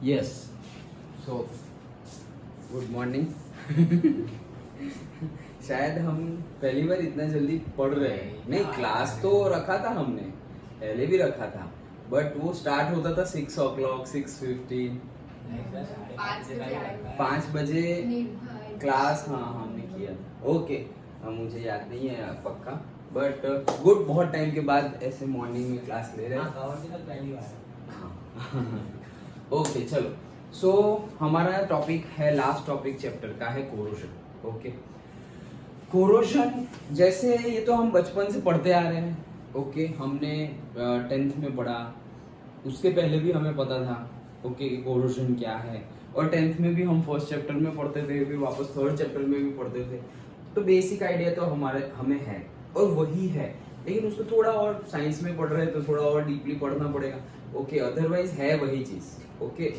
Yes so good morning. शायद हम पहली बार इतना जल्दी पढ़ रहे हैं। नहीं, क्लास तो रखा था हमने, पहले भी रखा था, बट वो स्टार्ट होता था 6 o'clock 6:15 5 बजे क्लास। हाँ हमने किया था। ओके, मुझे याद नहीं है पक्का, बट गुड, बहुत टाइम के बाद ऐसे मॉर्निंग में क्लास ले रहे हैं। ओके चलो, सो हमारा टॉपिक है, लास्ट टॉपिक चैप्टर का है कोरोजन। ओके, कोरोजन जैसे ये तो हम बचपन से पढ़ते आ रहे हैं। ओके, हमने 10th में पढ़ा, उसके पहले भी हमें पता था ओके कोरोजन क्या है, और 10th में भी हम फर्स्ट चैप्टर में पढ़ते थे, फिर वापस थर्ड चैप्टर में भी पढ़ते थे। तो बेसिक आइडिया तो हमें है और वही है, लेकिन उसको थोड़ा और साइंस में पढ़ रहे हैं तो थोड़ा और डीपली पढ़ना पड़ेगा। ओके, अदरवाइज है वही चीज। ओके,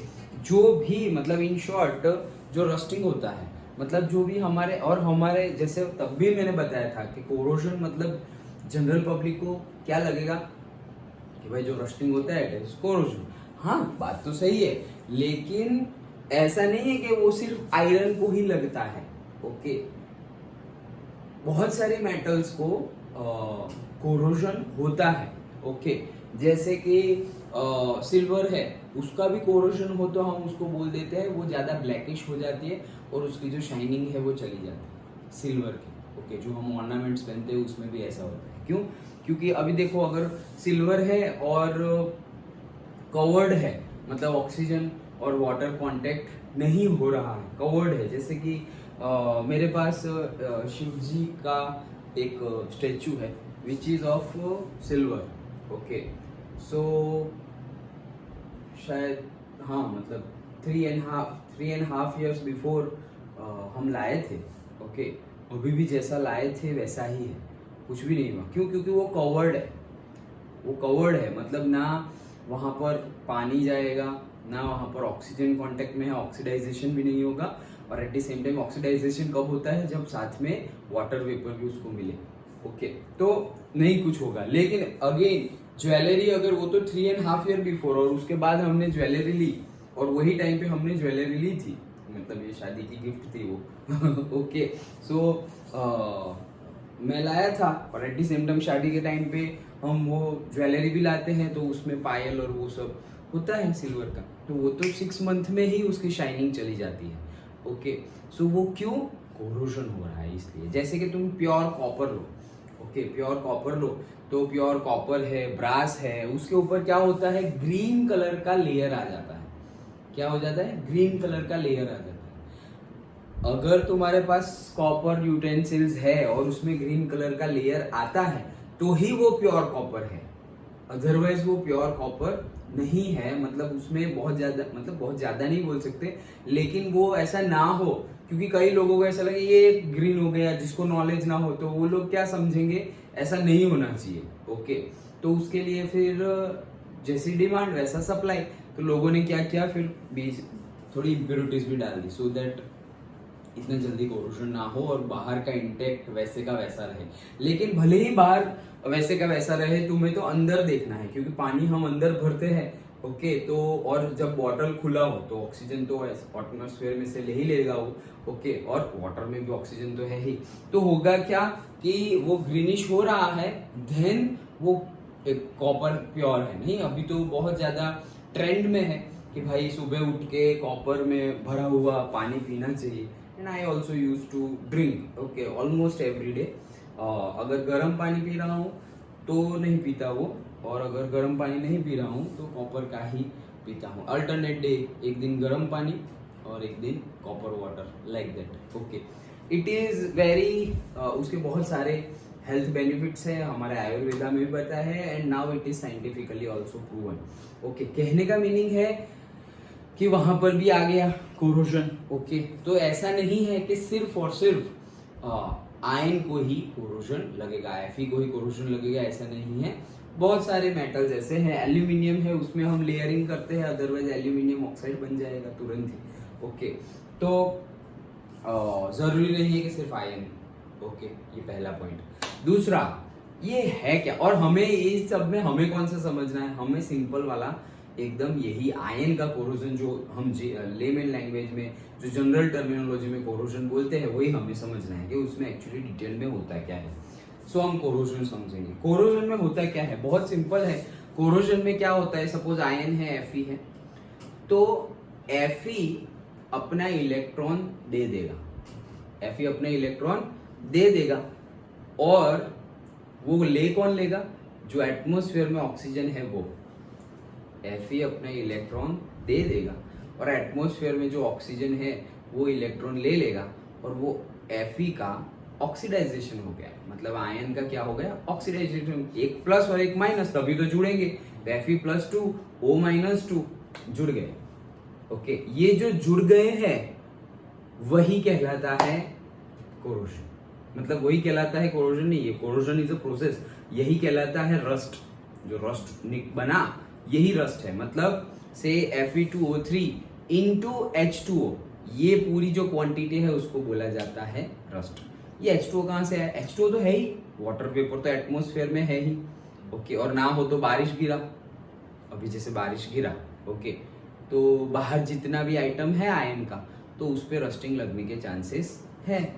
जो भी मतलब इन शॉर्ट जो रस्टिंग होता है, मतलब जो भी हमारे जैसे तब भी मैंने बताया था कि कोरोजन मतलब जनरल पब्लिक को क्या लगेगा कि भाई जो रस्टिंग होता है इट इज कोरोजन। हाँ, बात तो सही है, लेकिन ऐसा नहीं है कि वो सिर्फ आयरन को ही लगता है। ओके, बहुत सारे मेटल्स को कोरोजन होता है। ओके, जैसे कि सिल्वर है, उसका भी कोरोजन हो तो हम उसको बोल देते हैं वो ज्यादा ब्लैकिश हो जाती है और उसकी जो शाइनिंग है वो चली जाती है सिल्वर की। ओके, जो हम ऑर्नामेंट्स पहनते हैं उसमें भी ऐसा होता है। क्यों? क्योंकि अभी देखो, अगर सिल्वर है और कवर्ड है, मतलब ऑक्सीजन और वाटर कांटेक्ट नहीं हो रहा है, कवर्ड है, जैसे कि मेरे पास शिव जी का एक स्टेचू है which is of silver. Okay, so शायद हाँ, मतलब 3.5 years बिफोर हम लाए थे। ओके, अभी भी जैसा लाए थे वैसा ही है, कुछ भी नहीं हुआ। क्यों? क्योंकि वो कवर्ड है, वो कवर्ड है, मतलब ना वहां पर पानी जाएगा, ना वहां पर ऑक्सीजन कांटेक्ट में है, ऑक्सीडाइजेशन भी नहीं होगा। और at the same time oxidisation कब होता है? जब साथ में वाटर वेपर भी उसको मिले। ओके, तो नहीं कुछ होगा। लेकिन अगेन ज्वेलरी, अगर वो तो 3.5 year बिफोर, और उसके बाद हमने ज्वेलरी ली, और वही टाइम पे हमने ज्वेलरी ली थी, मतलब ये शादी की गिफ्ट थी वो। ओके, सो मैं लाया था, और एट द सेम टाइम शादी के टाइम पे हम वो ज्वेलरी भी लाते हैं, तो उसमें पायल और वो सब होता है सिल्वर का, तो वो तो 6 month में ही उसकी शाइनिंग चली जाती है। ओके, सो वो क्यों? कोरोजन हो रहा है इसलिए। जैसे कि तुम प्योर कॉपर लो, ओके, प्योर कॉपर लो, तो प्योर कॉपर है, ब्रास है, उसके ऊपर क्या होता है? ग्रीन कलर का लेयर आ जाता है। क्या हो जाता है? ग्रीन कलर का लेयर आ जाता है। अगर तुम्हारे पास कॉपर यूटेंसिल्स है और उसमें ग्रीन कलर का लेयर आता है तो ही वो प्योर कॉपर है, अदरवाइज वो प्योर कॉपर नहीं है। मतलब उसमें बहुत ज्यादा नहीं बोल सकते, लेकिन वो ऐसा ना हो, क्योंकि कई लोगों को ऐसा लगे ये ग्रीन हो गया, जिसको नॉलेज ना हो तो वो लोग क्या समझेंगे, ऐसा नहीं होना चाहिए। ओके, तो उसके लिए फिर जैसी डिमांड वैसा सप्लाई, तो लोगों ने क्या किया, फिर बीच थोड़ी इम्प्योरिटीज भी डाल दी, सो दैट इतना जल्दी कोरोजन ना हो और बाहर का इंटेक्ट वैसे का वैसा रहे। लेकिन भले ही बाहर वैसे का वैसा रहे, तुम्हें तो अंदर देखना है, क्योंकि पानी हम अंदर भरते हैं। ओके, तो और जब बॉटल खुला हो तो ऑक्सीजन तो एटमॉस्फेयर में से ले ही लेगा वो। ओके, और वाटर में भी ऑक्सीजन तो है ही, तो होगा क्या कि वो ग्रीनिश हो रहा है, देन वो एक कॉपर प्योर है नहीं। अभी तो बहुत ज्यादा ट्रेंड में है कि भाई सुबह उठ के कॉपर में भरा हुआ पानी पीना चाहिए, and I also use to drink okay almost every day. अगर गर्म पानी पी रहा हूँ तो नहीं पीता वो, और अगर गर्म पानी नहीं पी रहा हूँ तो कॉपर का ही पीता हूँ। अल्टरनेट डे, एक दिन गर्म पानी और एक दिन copper water, like that. Okay, it is very उसके बहुत सारे हेल्थ बेनिफिट्स है, हमारे आयुर्वेदा में भी बताया है, and now it is scientifically also proven. Okay, कहने का मीनिंग है कि वहां पर भी आ गया कोरोजन। ओके, तो ऐसा नहीं है कि सिर्फ और सिर्फ आयन को ही कोरोजन लगेगा, Fe को ही कोरोजन लगेगा, ऐसा नहीं है। बहुत सारे मेटल्स ऐसे हैं, एल्यूमिनियम है, उसमें हम लेयरिंग करते हैं, अदरवाइज एल्यूमिनियम ऑक्साइड बन जाएगा तुरंत ही। ओके, तो जरूरी नहीं है कि सिर्फ आयन। ओके, ये पहला पॉइंट। दूसरा, ये है क्या, और हमें इस सब में हमें कौन सा समझना है? हमें सिंपल वाला एकदम यही आयन का कोरोजन, जो हम लेमन लैंग्वेज में, जो जनरल टर्मिनोलॉजी में कोरोजन बोलते हैं, वही हमें समझना है कि उसमें एक्चुअली डिटेल में होता क्या है। सो हम कोरोजन समझेंगे। कोरोजन में होता क्या है, बहुत सिंपल है। कोरोजन में क्या होता है, सपोज आयन है Fe है, तो Fe अपना इलेक्ट्रॉन दे देगा, Fe अपना इलेक्ट्रॉन दे देगा, और वो ले कौन लेगा, जो एटमॉस्फेयर में ऑक्सीजन है वो। Fe अपना इलेक्ट्रॉन दे देगा और एटमॉस्फेयर में जो ऑक्सीजन है वो इलेक्ट्रॉन ले लेगा, और वो Fe का ऑक्सीडाइजेशन हो गया, मतलब आयन का क्या हो गया, ऑक्सीडाइजेशन। एक प्लस और एक माइनस, तभी तो जुड़ेंगे। Fe+2 O-2 जुड़ गए। ओके, ये जो जुड़ गए हैं वही कहलाता है कोरोजन। मतलब वही कहलाता है, कोरोजन नहीं, ये कोरोजन इज अ प्रोसेस, यही कहलाता है रस्ट। जो रस्ट बना यही रस्ट है। मतलब से Fe2O3 into H2O, ये पूरी जो क्वांटिटी है उसको बोला जाता है रस्ट। ये H2O कहाँ से है, H2O तो है ही, वाटर वेपर तो एटमॉस्फेयर में है ही। ओके, और ना हो तो बारिश गिरा, अभी जैसे बारिश गिरा, ओके, तो बाहर जितना भी आइटम है आयन का, तो उस पर रस्टिंग लगने के चांसेस है।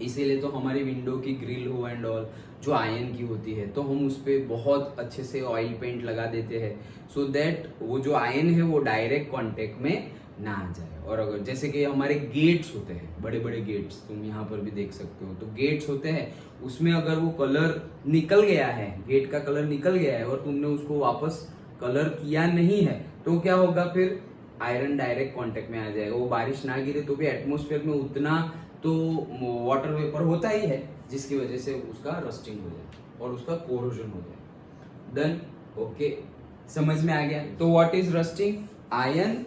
इसीलिए तो हमारी विंडो की ग्रिल हो एंड ऑल जो आयन की होती है, तो हम उस पर बहुत अच्छे से ऑयल पेंट लगा देते हैं, सो दैट वो जो आयन है वो डायरेक्ट कांटेक्ट में ना आ जाए। और अगर जैसे कि हमारे गेट्स होते हैं, बड़े बड़े गेट्स, तुम यहाँ पर भी देख सकते हो, तो गेट्स होते हैं, उसमें अगर वो कलर निकल गया है, गेट का कलर निकल गया है, और तुमने उसको वापस कलर किया नहीं है, तो क्या होगा, फिर आयरन डायरेक्ट कांटेक्ट में आ जाएगा। वो बारिश ना गिरे तो भी एटमॉस्फेयर में उतना तो वाटर वेपर होता ही है, जिसकी वजह से उसका रस्टिंग हो जाए और उसका कोरोजन हो जाए। डन, ओके, समझ में आ गया। तो व्हाट इज रस्टिंग, आयन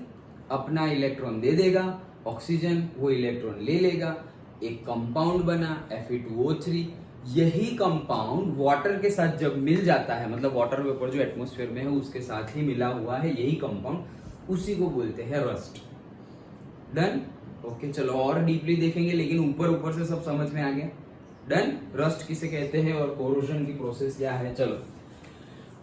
अपना इलेक्ट्रॉन दे देगा, ऑक्सीजन वो इलेक्ट्रॉन ले लेगा, एक कंपाउंड बना Fe2O3। यही कंपाउंड वाटर के साथ जब मिल जाता है, मतलब वाटर वेपर जो एटमॉस्फेयर में है उसके साथ ही मिला हुआ है यही कंपाउंड, उसी को बोलते हैं रस्ट। डन, ओके, चलो और डीपली देखेंगे, लेकिन ऊपर ऊपर से सब समझ में आ गया। डन, रस्ट किसे कहते हैं और कोरोजन की प्रोसेस क्या है। चलो,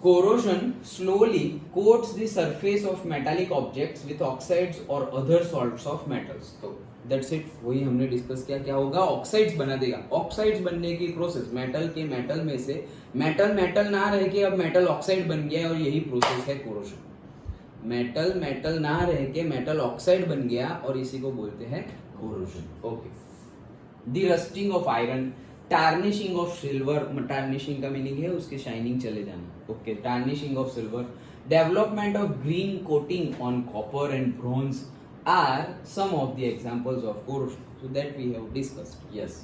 corrosion slowly quotes the surface of metallic objects with oxides और अदर सॉल्ट्स ऑफ मेटल्स। तो दैट्स इट, वही हमने डिस्कस किया। क्या होगा, ऑक्साइड्स बना देगा। ऑक्साइड्स बनने की प्रोसेस, मेटल के मेटल में से मेटल ना रह के अब मेटल ऑक्साइड बन गया, और यही प्रोसेस है कोरोजन। मेटल ना रह के मेटल ऑक्साइड बन गया, और इसी को बोलते हैं corrosion. Okay, the rusting of iron, tarnishing of silver, tarnishing का मीनिंग है उसके शाइनिंग चले जाना। Okay, tarnishing of silver, development of green coating on copper and bronze are some of the examples of corrosion, so that we have discussed. Yes,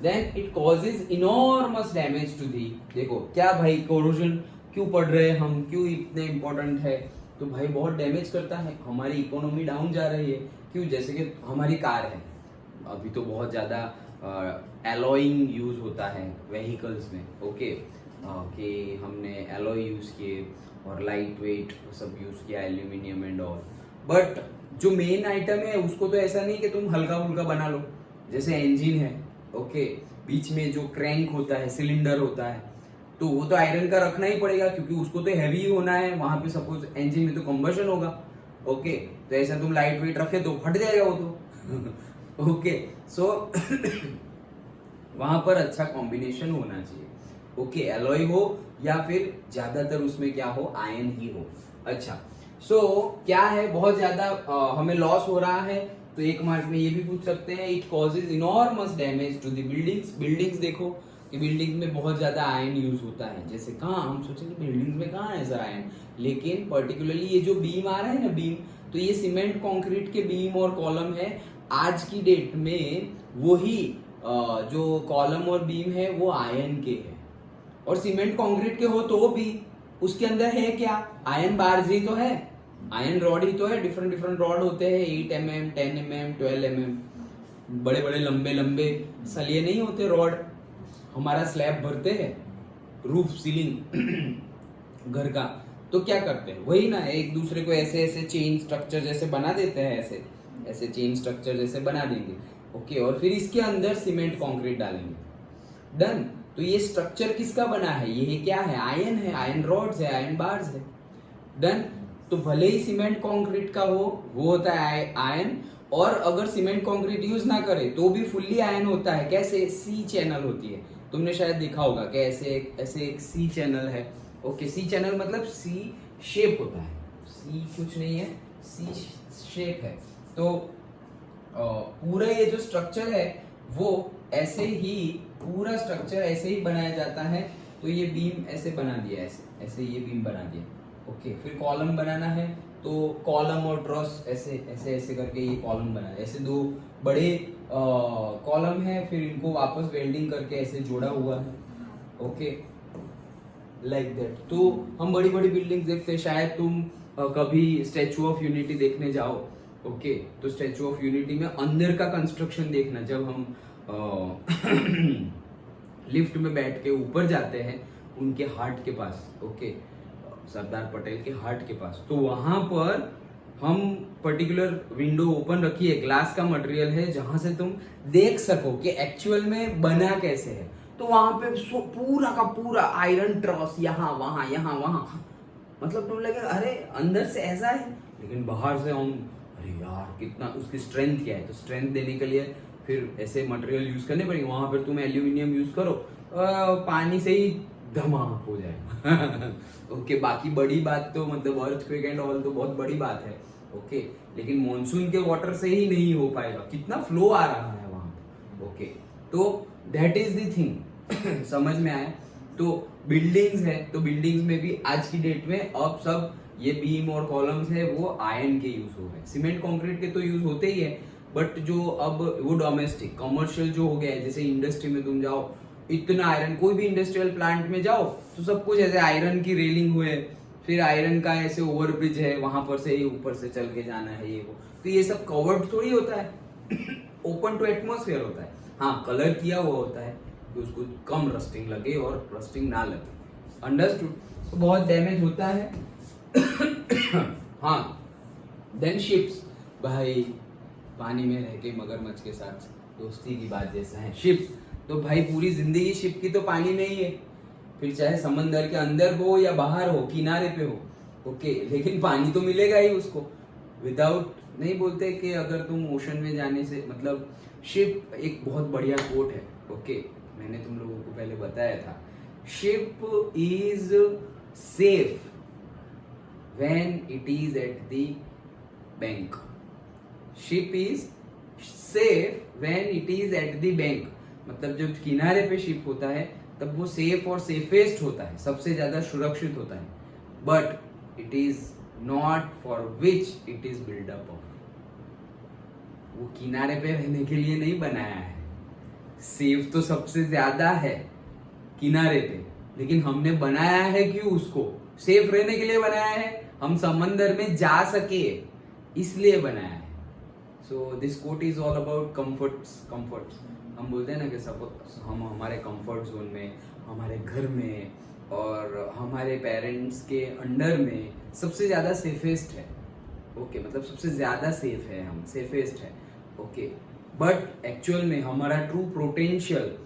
then it causes enormous damage to the. देखो क्या भाई, corrosion क्यों पढ़ रहे हैं हम, क्यों इतने इंपॉर्टेंट है, तो भाई बहुत डैमेज करता है, हमारी इकोनॉमी डाउन जा रही है। क्यों, जैसे कि हमारी कार है, अभी तो बहुत ज्यादा एलॉइंग यूज होता है व्हीकल्स में। ओके, कि हमने एलॉय यूज किए और लाइट वेट सब यूज किया, एल्यूमिनियम एंड ऑल। बट जो मेन आइटम है उसको तो ऐसा नहीं कि तुम हल्का फुल्का बना लो, जैसे इंजन है, ओके, बीच में जो क्रैंक होता है, सिलेंडर होता है, तो वो तो आयरन का रखना ही पड़ेगा, क्योंकि उसको तो हैवी होना है, वहां पे सपोज इंजन में तो कंबशन होगा। ओके, तो ऐसा तुम लाइट वेट रखे तो फट जाएगा वो तो। ओके, सो वहां पर अच्छा कॉम्बिनेशन होना चाहिए। ओके, एलॉय हो या फिर ज्यादातर उसमें क्या हो, आयन ही हो। अच्छा, सो क्या है, बहुत ज्यादा हमें लॉस हो रहा है, तो एक मार्क में ये भी पूछ सकते हैं, it causes enormous damage to the buildings. Buildings देखो कि बिल्डिंग में बहुत ज्यादा आयन यूज होता है, जैसे कहाँ हम सोचेंगे बिल्डिंग्स में कहाँ है सर आयन, लेकिन पर्टिकुलरली ये जो बीम आ रहा है ना, बीम, तो ये सीमेंट कंक्रीट के बीम और कॉलम है। आज की डेट में वही जो कॉलम और बीम है वो आयन के है, और सीमेंट कंक्रीट के हो तो भी उसके अंदर है क्या, आयन बार्स ही तो है, आयन रॉड ही तो है। डिफरेंट डिफरेंट रॉड होते हैं, 8 mm, 10 mm, 12 mm, बड़े बड़े लंबे लंबे सलिए नहीं होते रॉड। हमारा स्लैब भरते हैं, रूफ सीलिंग घर का, तो क्या करते हैं, वही ना, एक दूसरे को ऐसे ऐसे चेन स्ट्रक्चर जैसे बना देते हैं, ऐसे ऐसे चेन स्ट्रक्चर जैसे बना देंगे। ओके, और फिर इसके अंदर सीमेंट कंक्रीट डालेंगे। डन, तो ये स्ट्रक्चर किसका बना है, ये क्या है, आयन है, आयन रॉड्स है, आयन बार्स है। डन, तो भले ही सीमेंट कंक्रीट का हो, वो होता है आयन, और अगर सीमेंट कंक्रीट यूज ना करे तो भी फुल्ली आयन होता है। कैसे? सी चैनल होती है, तुमने शायद देखा होगा कि ऐसे एक सी चैनल है। ओके, सी चैनल मतलब सी शेप होता है, सी कुछ नहीं है, सी शेप है। तो पूरा ये जो स्ट्रक्चर है वो ऐसे ही, पूरा स्ट्रक्चर ऐसे ही बनाया जाता है। तो ये बीम ऐसे बना दिया, ऐसे ऐसे ये बीम बना दिया। ओके, फिर कॉलम बनाना है तो कॉलम और ट्रस ऐसे ऐसे ऐसे करके ये कॉलम बना है। ऐसे दो बड़े कॉलम है, फिर इनको वापस वेल्डिंग करके ऐसे जोड़ा हुआ है। Okay, like that. तो हम बड़ी बड़ी बिल्डिंग देखते हैं, शायद तुम कभी स्टैचू ऑफ यूनिटी देखने जाओ। ओके, तो स्टैचू ऑफ यूनिटी में अंदर का कंस्ट्रक्शन देखना, जब हम लिफ्ट में बैठ के ऊपर जाते हैं उनके हार्ट के पास। ओके, सरदार पटेल के हार्ट के पास, तो वहां पर हम पर्टिकुलर विंडो ओपन रखी है, ग्लास का मटेरियल है, जहां से तुम देख सको कि एक्चुअल में बना कैसे है। तो वहां पे पूरा का पूरा आयरन ट्रस, यहाँ वहां, मतलब तुम लगे अरे अंदर से ऐसा है, लेकिन बाहर से हम अरे यार कितना, उसकी स्ट्रेंथ क्या है। तो स्ट्रेंथ देने के लिए फिर ऐसे मटेरियल यूज करने पड़ेंगे। वहां पर तुम एल्यूमिनियम यूज करो, पानी से ही धमाक हो जाएगा। ओके, बाकी बड़ी बात तो मतलब अर्थक्वेक एंड ऑल तो बहुत बड़ी बात है। ओके, लेकिन मॉनसून के वाटर से ही नहीं हो पाएगा, कितना फ्लो आ रहा है वहां। ओके, तो दैट इज द थिंग। समझ में आया? तो बिल्डिंग्स है, तो बिल्डिंग्स में भी आज की डेट में अब सब ये बीम और कॉलम्स है वो आयरन के यूज हो गए। सीमेंट कंक्रीट के तो यूज होते ही है, बट जो अब वो डोमेस्टिक कमर्शियल जो हो गया है, जैसे इंडस्ट्री में तुम जाओ, इतना आयरन, कोई भी इंडस्ट्रियल प्लांट में जाओ तो सब कुछ ऐसे आयरन की रेलिंग हुए, फिर आयरन का ऐसे ओवरब्रिज है, वहां पर से ही ऊपर से चल के जाना है ये वो। तो ये सब कवर्ड थोड़ी होता है, ओपन टू एटमोस्फेयर होता है। हाँ, कलर किया हुआ होता है कि उसको कम रस्टिंग लगे और रस्टिंग ना लगे। अंडरस्टूड? तो बहुत डैमेज होता है। हाँ, देन शिप्स, भाई पानी में रह के मगरमच्छ के साथ दोस्ती की बात जैसा है शिप। तो भाई पूरी जिंदगी शिप की तो पानी में ही है, फिर चाहे समंदर के अंदर हो या बाहर हो, किनारे पे हो। ओके, लेकिन पानी तो मिलेगा ही उसको। विदाउट नहीं बोलते कि अगर तुम ओशन में जाने से मतलब, शिप एक बहुत बढ़िया कोट है। ओके, मैंने तुम लोगों को पहले बताया था, ship is safe when it is at the bank. Ship is safe when it is at the bank. मतलब जब किनारे पे शिप होता है तब वो सेफ और सेफेस्ट होता है, सबसे ज्यादा सुरक्षित होता है। But it is not for which it is buildup of. वो किनारे पे रहने के लिए नहीं बनाया है। सेफ तो सबसे ज्यादा है किनारे पे, लेकिन हमने बनाया है क्यों? उसको सेफ रहने के लिए बनाया है, हम समंदर में जा सके इसलिए बनाया है। So this coat is all about comforts. हम बोलते हैं ना कि सपोज हम हमारे कंफर्ट जोन में, हमारे घर में और हमारे पेरेंट्स के अंडर में सबसे ज्यादा सेफेस्ट है। ओके, मतलब सबसे ज्यादा सेफ है, हम सेफेस्ट है। ओके, बट एक्चुअल में हमारा ट्रू पोटेंशियल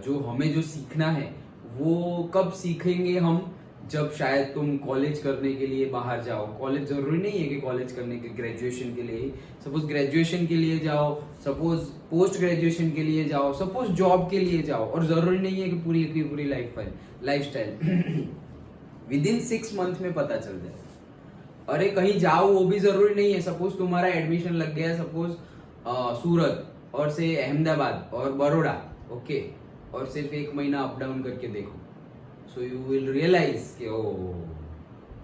जो हमें जो सीखना है वो कब सीखेंगे हम? जब शायद तुम कॉलेज करने के लिए बाहर जाओ। कॉलेज जरूरी नहीं है कि कॉलेज करने के, ग्रेजुएशन के लिए ही, सपोज ग्रेजुएशन के लिए जाओ, सपोज पोस्ट ग्रेजुएशन के लिए जाओ, सपोज जॉब के लिए जाओ, और जरूरी नहीं है कि पूरी की पूरी life style with in 6 month में पता चल जाए। अरे कहीं जाओ वो भी जरूरी नहीं है। सपोज तुम्हारा एडमिशन लग गया सपोज सूरत और से अहमदाबाद और बड़ौदा। ओके, और सिर्फ 1 महीना अप डाउन करके देखो, सो यू विल रियलाइज कि oh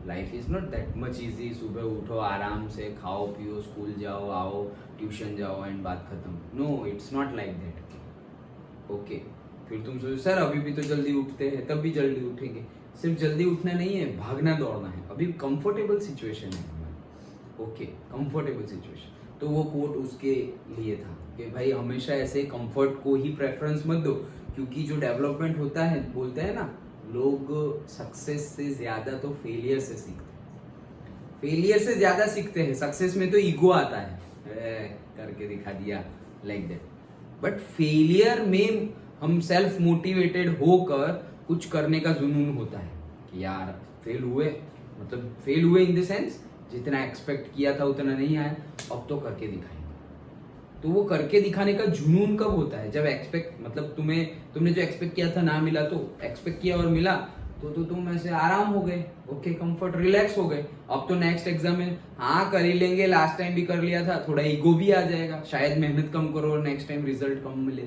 life is not that much easy. सुबह उठो, आराम से खाओ पियो, स्कूल जाओ, आओ, ट्यूशन जाओ एंड बात खत्म। No, it's not like that. Okay, फिर तुम सोचो सर अभी भी तो जल्दी उठते हैं, तब भी जल्दी उठेंगे। सिर्फ जल्दी उठना नहीं है, भागना दौड़ना है। अभी कंफर्टेबल सिचुएशन है हमारी। Okay, comfortable situation. तो वो कोट उसके लिए था कि भाई हमेशा ऐसे कंफर्ट को ही प्रेफरेंस मत दो, क्योंकि जो डेवलपमेंट होता है, बोलते हैं ना लोग, सक्सेस से ज्यादा तो फेलियर से सीखते हैं। फेलियर से ज्यादा सीखते हैं, सक्सेस में तो ईगो आता है, करके दिखा दिया, लाइक दैट। बट फेलियर में हम सेल्फ मोटिवेटेड होकर कुछ करने का जुनून होता है कि यार फेल हुए, मतलब फेल हुए इन द सेंस जितना एक्सपेक्ट किया था उतना नहीं आया, अब तो करके दिखाएंगे। तो वो करके दिखाने का जुनून कब होता है? जब एक्सपेक्ट मतलब तुमने जो एक्सपेक्ट किया था ना मिला, तो एक्सपेक्ट किया और मिला तो तुम ऐसे आराम हो गए, ओके, कंफर्ट, रिलैक्स हो गए। अब तो नेक्स्ट एग्जाम में हाँ कर ही लेंगे, लास्ट टाइम भी कर लिया था, थोड़ा ईगो भी आ जाएगा, शायद मेहनत कम करो और नेक्स्ट टाइम रिजल्ट कम मिले,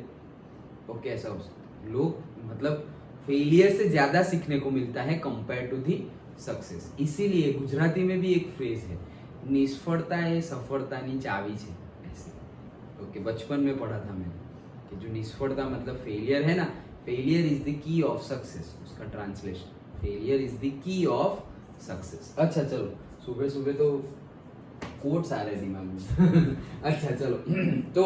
ओके, ऐसा हो सकता है। लोग मतलब फेलियर से ज्यादा सीखने को मिलता है कंपेयर टू दी सक्सेस। इसीलिए गुजराती में भी एक फ्रेज है, निष्फળતા એ સફળતાની ચાવી છે, ऐसे, ओके, बचपन में पढ़ा था मैंने कि जो निष्फળता मतलब फेलियर है ना, failure is the key of success, उसका translation, failure is the key of success. अच्छा चलो, सुबह सुबह तो कोट्स आ रहे दिमाग में अच्छा चलो तो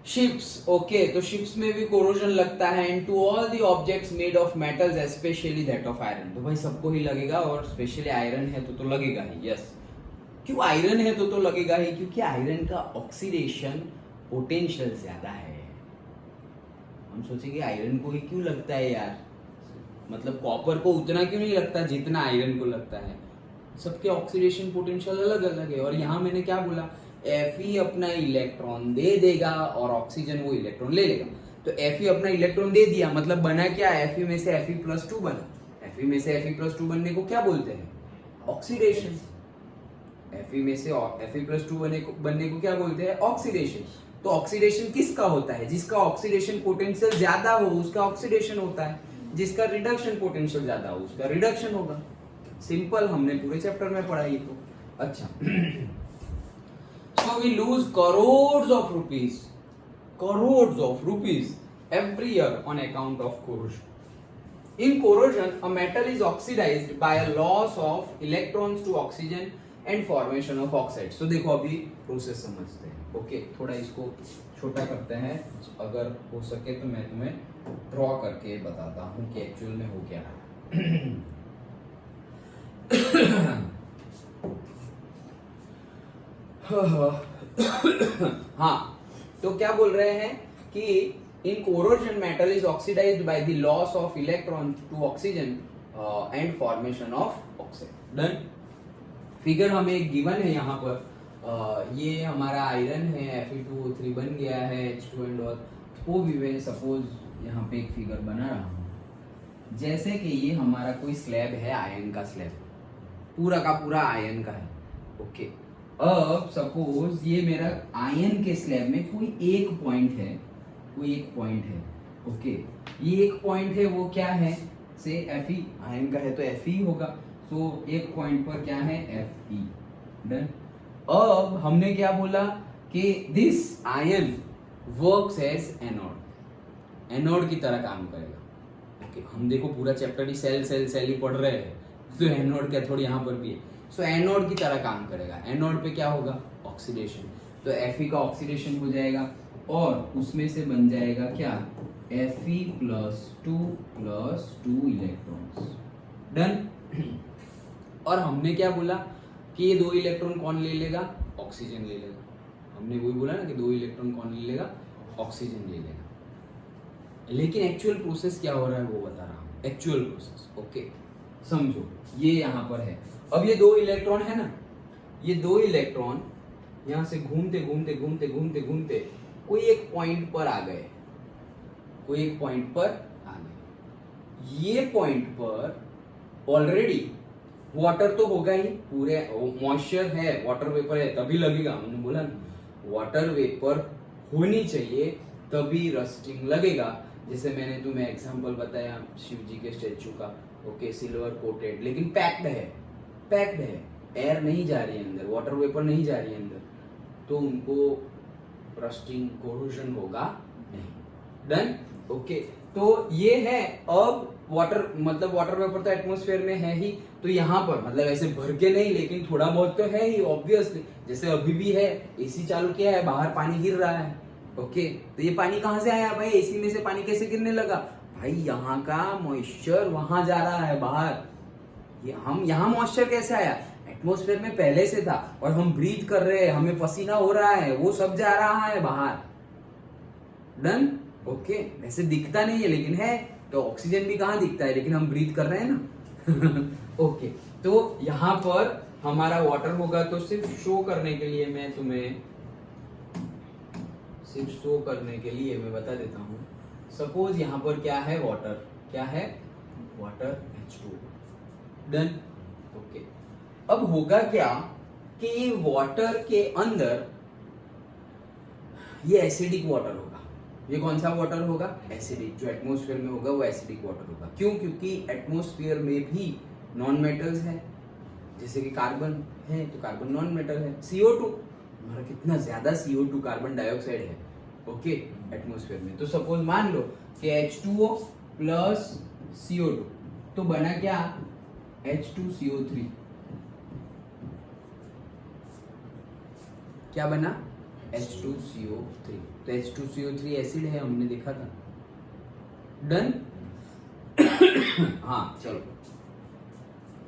शिप्स, ओके, तो शिप्स में भी कोरोजन लगता है, and to all the objects made of metals specially that of iron. तो भाई सबको ही लगेगा, और स्पेशली आयरन है तो लगेगा ही, यस। क्यों आयरन है तो लगेगा ही? क्योंकि आयरन का ऑक्सीडेशन पोटेंशियल ज्यादा है। हम सोचेंगे आयरन को ही क्यों लगता है यार, मतलब कॉपर को उतना क्यों नहीं लगता जितना आयरन को लगता है? सबके ऑक्सीडेशन पोटेंशियल अलग अलग है। और यहाँ मैंने क्या बोला, Fe अपना इलेक्ट्रॉन दे देगा और ऑक्सीजन वो इलेक्ट्रॉन ले लेगा। तो Fe अपना इलेक्ट्रॉन दे दिया, मतलब बना क्या, Fe में से Fe+2 बना। Fe में से Fe+2 बनने को क्या बोलते हैं? ऑक्सीडेशन। Fe में से Fe+2 बनने को क्या बोलते हैं? ऑक्सीडेशन। तो ऑक्सीडेशन किसका होता है? जिसका ऑक्सीडेशन पोटेंशियल ज्यादा हो उसका ऑक्सीडेशन होता है, जिसका रिडक्शन पोटेंशियल ज्यादा हो उसका रिडक्शन होगा। सिंपल, हमने पूरे चैप्टर में पढ़ा ये तो। अच्छा so we lose crores of rupees every year on account of corrosion. In corrosion, a metal is oxidized by a loss of electrons to oxygen and formation of oxides. So देखो अभी process समझते हैं, okay, थोड़ा इसको छोटा करते हैं, अगर हो सके तो मैं तुम्हें ड्रॉ करके बताता हूँ कि एक्चुअल में हो क्या रहा है। हाँ, तो क्या बोल रहे हैं कि in corrosion metal is oxidised by the loss of electron to oxygen and formation of oxide. Done. Figure हमें एक गिवन है यहाँ पर, ये हमारा आयरन है, Fe2O3 बन गया है, H2 एंड ऑल। तो भी मैं सपोज यहाँ पे एक फिगर बना रहा हूँ, जैसे कि ये हमारा कोई स्लैब है, आयन का स्लैब, पूरा का पूरा आयन का है, ओके। अब सपोज ये मेरा आयन के स्लैब में कोई एक पॉइंट है, ओके, ये एक पॉइंट है, वो क्या है, से Fe, आयन का है तो Fe होगा, सो एक पॉइंट पर क्या है, Fe। डन। अब हमने क्या बोला कि this ion works as anode, anode की तरह काम करेगा, ओके। हम देखो पूरा चैप्टर ही सेल ही पढ़ रहे हैं, तो एनोड क्या थोड़ी यहाँ पर भी है। सो एनोड की तरह काम करेगा। एनोड पे क्या होगा, ऑक्सीडेशन, तो Fe का ऑक्सीडेशन हो जाएगा और उसमें से बन जाएगा क्या, Fe+2 इलेक्ट्रॉन्स। डन। और हमने क्या बोला कि ये 2 इलेक्ट्रॉन कौन ले लेगा, ऑक्सीजन ले लेगा। हमने वही बोला ना कि 2 इलेक्ट्रॉन कौन ले लेगा, ऑक्सीजन ले लेगा। लेकिन एक्चुअल प्रोसेस क्या हो रहा है वो बता रहा हूँ, एक्चुअल प्रोसेस, ओके। समझो, ये यहाँ पर है, अब ये 2 इलेक्ट्रॉन है ना, ये 2 इलेक्ट्रॉन यहाँ से घूमते घूमते घूमते घूमते घूमते कोई एक पॉइंट पर आ गए, ये पॉइंट पर ऑलरेडी वाटर तो होगा ही, पूरे मॉइस्चर है, वाटर वेपर है तभी लगेगा। हमने बोला ना वाटर वेपर होनी चाहिए तभी रस्टिंग लगेगा। जैसे मैंने तुम्हें एग्जांपल बताया शिव जी के स्टैचू का, ओके, सिल्वर कोटेड, लेकिन पैक्ड है, एयर नहीं जा रही है अंदर, वाटर वेपर नहीं जा रही है अंदर, तो उनको रस्टिंग कोरोजन होगा नहीं। Done, okay. तो ये है, अब वाटर वेपर तो एटमॉस्फेयर में है ही, तो यहाँ पर मतलब ऐसे भर के नहीं, लेकिन थोड़ा बहुत तो है ही ऑब्वियसली। जैसे अभी भी है, एसी चालू किया है, बाहर पानी गिर रहा है, ओके। तो ये पानी कहाँ से आया भाई, एसी में से पानी कैसे गिरने लगा भाई? यहाँ का मॉइस्चर वहां जा रहा है बाहर। यहाँ मॉइस्चर कैसे आया, एटमॉस्फेयर में पहले से था, और हम ब्रीथ कर रहे हैं, हमें पसीना हो रहा है, वो सब जा रहा है बाहर। Done, okay. वैसे दिखता नहीं है लेकिन है, तो ऑक्सीजन भी कहाँ दिखता है, लेकिन हम ब्रीथ कर रहे हैं ना ओके, तो यहाँ पर हमारा वाटर होगा, तो सिर्फ शो करने के लिए मैं तुम्हें बता देता हूँ। सपोज यहाँ पर क्या है, वाटर, क्या है, वाटर H2, डन। ओके, अब होगा क्या कि वाटर के अंदर ये एसिडिक वाटर होगा। ये कौन सा वाटर होगा, एसिडिक। जो एटमॉस्फेयर में होगा वो एसिडिक वाटर होगा। क्यों? क्योंकि एटमॉस्फेयर में भी नॉन मेटल्स है, जैसे कि कार्बन है तो कार्बन नॉन मेटल है। CO2, हमारा कितना ज्यादा CO2 कार्बन डाइऑक्साइड है, ओके, एटमॉस्फेयर में। तो सपोज मान लो कि H2O प्लस CO2, तो बना क्या, H2CO3। क्या बना, H2CO3। तो H2CO3 एसिड है, हमने देखा था, डन। हाँ चलो,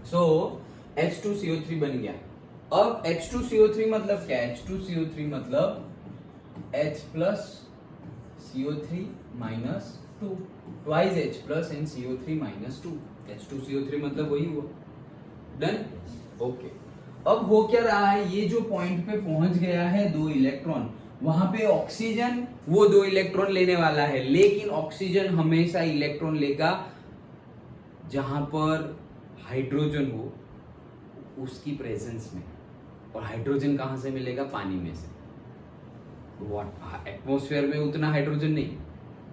सो H2CO3 बन गया। अब H2CO3 मतलब क्या है, H2CO3 मतलब H plus CO3 minus 2, twice H plus and CO3 minus 2, H2CO3 मतलब वही हुआ, डन। ओके, अब हो क्या रहा है, ये जो पॉइंट पे पहुंच गया है 2 इलेक्ट्रॉन, वहां पे ऑक्सीजन वो 2 इलेक्ट्रॉन लेने वाला है, लेकिन ऑक्सीजन हमेशा इलेक्ट्रॉन लेगा जहां पर हाइड्रोजन हो उसकी प्रेजेंस में। और हाइड्रोजन कहां से मिलेगा, पानी में से। एटमॉस्फेयर में उतना हाइड्रोजन नहीं,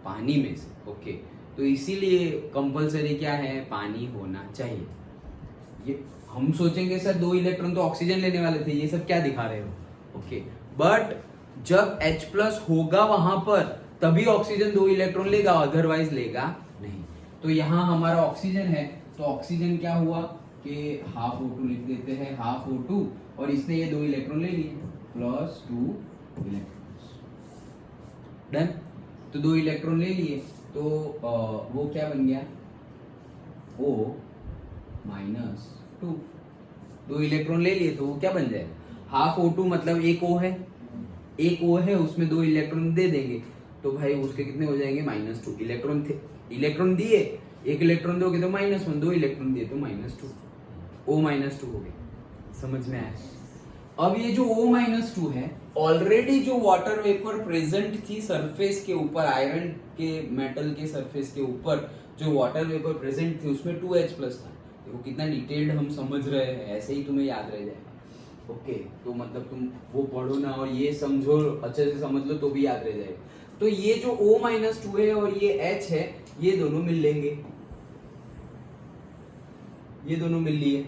पानी में से, ओके। तो इसीलिए कंपलसरी क्या है, पानी होना चाहिए। ये हम सोचेंगे सर 2 इलेक्ट्रॉन तो ऑक्सीजन लेने वाले थे, ये सब क्या दिखा रहे हो, ओके। बट जब H प्लस होगा वहां पर, तभी ऑक्सीजन 2 इलेक्ट्रॉन लेगा, अदरवाइज लेगा नहीं। तो यहाँ हमारा ऑक्सीजन है, तो ऑक्सीजन क्या हुआ कि हाफ O2 लिख देते हैं, हाफ O2, और इसने ये 2 इलेक्ट्रॉन ले लिए, प्लस 2 इलेक्ट्रॉन, डन। तो 2 इलेक्ट्रॉन ले लिए, तो वो क्या बन गया, O माइनस 2। 2 इलेक्ट्रॉन ले लिए तो वो क्या बन जाएगा, हाफ O2 मतलब एक O है, एक O है, उसमें 2 इलेक्ट्रॉन दे देंगे, तो भाई उसके कितने हो जाएंगे, -2 इलेक्ट्रॉन थे, इलेक्ट्रॉन दिए, 1 इलेक्ट्रॉन दोगे तो -1, 2 इलेक्ट्रॉन दिए तो -2, O -2 हो गया। समझ में आया? अब ये जो O -2 है, ऑलरेडी जो वाटर वेपर प्रेजेंट थी सरफेस के ऊपर, आयरन के मेटल के सरफेस के ऊपर जो वाटर वेपर प्रेजेंट थी, उसमें 2H प्लस था। देखो कितना डिटेल्ड हम समझ रहे हैं, ऐसे ही तुम्हें याद रह जाएगा, ओके। तो मतलब तुम वो पढ़ो ना और ये समझो, अच्छे से समझ लो तो भी याद रह जाएगा। तो ये जो O -2 है और ये H है, ये दोनों मिल लेंगे, ये दोनों मिल लिए,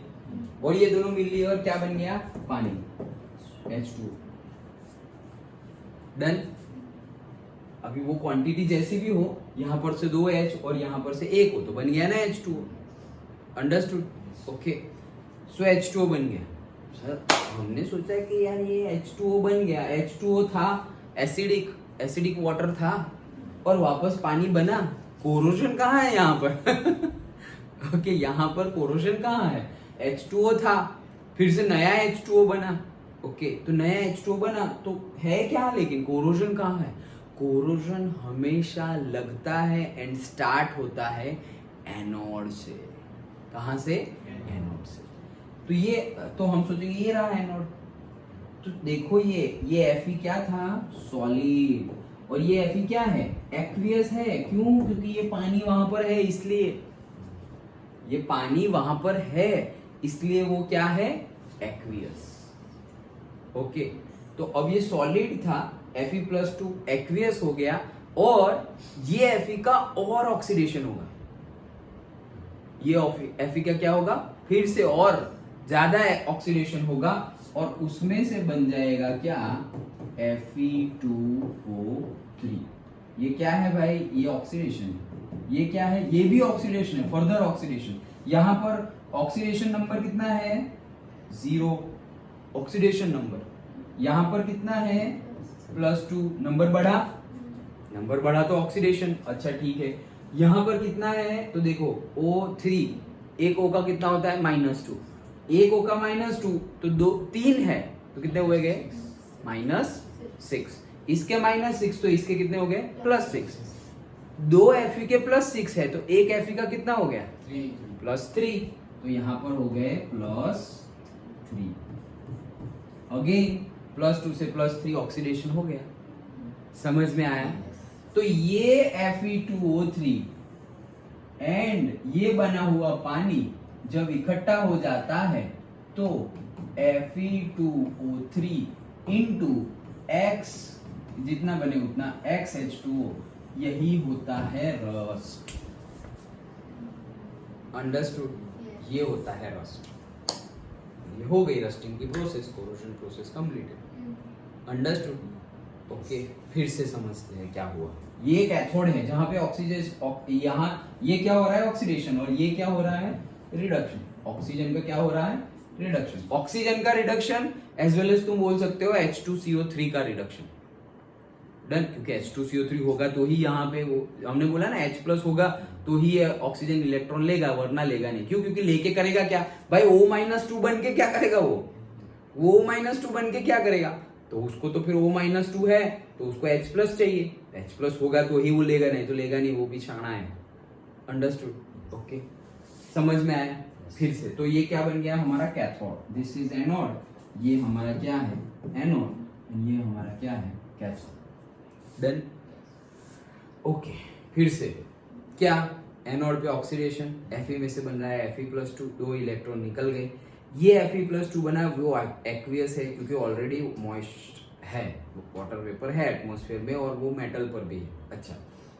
और ये दोनों मिल लिए, और क्या बन गया, पानी, H2, डन। अभी वो क्वांटिटी जैसी भी हो, यहां पर से 2H और यहां पर से 1 हो, तो बन गया ना H2O, अंडरस्टूड, ओके। सो H2O बन गया। सर हमने सोचा कि यार ये H2O बन गया, H2O था, एसिडिक वाटर था, और वापस पानी बना, कोरोजन कहाँ है यहाँ पर? ओके, यहाँ पर कोरोजन कहाँ है, H2O था, फिर से नया H2O बना, ओके। तो नया H2O बना तो है क्या, लेकिन कोरोजन कहाँ है? कोरोजन हमेशा लगता है एंड स्टार्ट होता है एनोड से। कहां से? एनोड से। तो ये, तो हम सोचेंगे ये रहा एनोड, तो देखो ये Fe क्या था, सॉलिड, और ये Fe क्या है, एक्वियस है। क्यों? क्योंकि ये पानी वहां पर है, इसलिए ये पानी वहां पर है, इसलिए वो क्या है, एक्वियस, ओके। तो अब ये सॉलिड था, Fe+2 एक्वियस हो गया, और ये Fe का और ऑक्सीडेशन होगा, ये Fe का क्या होगा, फिर से और ज्यादा ऑक्सीडेशन होगा, और उसमें से बन जाएगा क्या, Fe2O3। ये क्या है भाई, ये ऑक्सीडेशन है, ये क्या है, ये भी ऑक्सीडेशन है, फर्दर ऑक्सीडेशन। यहां पर ऑक्सीडेशन नंबर कितना है, 0 ऑक्सीडेशन नंबर, यहां पर कितना है, +2, नंबर बढ़ा तो ऑक्सीडेशन, अच्छा ठीक है। यहां पर कितना है, तो देखो O3, एक O का कितना होता है, -2, एक O का -2, तो 3 है, तो कितने हुए गए, -6, इसके -6, तो इसके कितने हो गए, +6, 2 Fe के +6 है, तो एक Fe का कितना हो गया, 3, +3, तो यहाँ पर हो गए +3, अगेन +2 से +3 ऑक्सीडेशन हो गया। समझ में आया? तो ये Fe2O3 एंड ये बना हुआ पानी जब इकट्ठा हो जाता है तो Fe2O3 इंटू X जितना बने उतना XH2O, यही होता है रस्ट। अंडरस्टूड? ये होता है रस्ट। ये हो गई रस्टिंग की process, corrosion process completed. Understood? Okay, फिर से समझते हैं क्या हुआ। ये कैथोड है जहां पे ऑक्सीजन, यहाँ ये क्या हो रहा है ऑक्सीडेशन, और ये क्या हो रहा है रिडक्शन। ऑक्सीजन का क्या हो रहा है रिडक्शन, ऑक्सीजन का रिडक्शन एज वेल एज तुम बोल सकते हो H2CO3 का रिडक्शन। डन, क्योंकि H2CO3 होगा तो ही यहाँ पे वो हमने बोला ना H+ होगा तो ही ऑक्सीजन इलेक्ट्रॉन लेगा, वरना लेगा नहीं। क्यों? क्योंकि लेके करेगा क्या भाई, O-2 बन के क्या करेगा, वो O-2 बन के क्या करेगा, तो उसको तो फिर O-2 है तो उसको H+ चाहिए, H+ होगा तो ही वो लेगा, नहीं तो लेगा नहीं, वो भी छाना है। अंडरस्टूड? ओके, समझ में आया? फिर से तो ये क्या बन गया हमारा कैथोड, दिस इज एनोड, ये हमारा क्या है एनोड, ये हमारा क्या है कैथोड। डन? ओके, फिर से क्या, एनोड पे ऑक्सीडेशन, Fe में से बन रहा है Fe+2, 2 इलेक्ट्रॉन निकल गए। ये Fe+2 बना वो एक्वियस है क्योंकि ऑलरेडी मॉइस्ट है, वाटर वेपर है एटमॉस्फेयर में और वो मेटल पर भी है। अच्छा,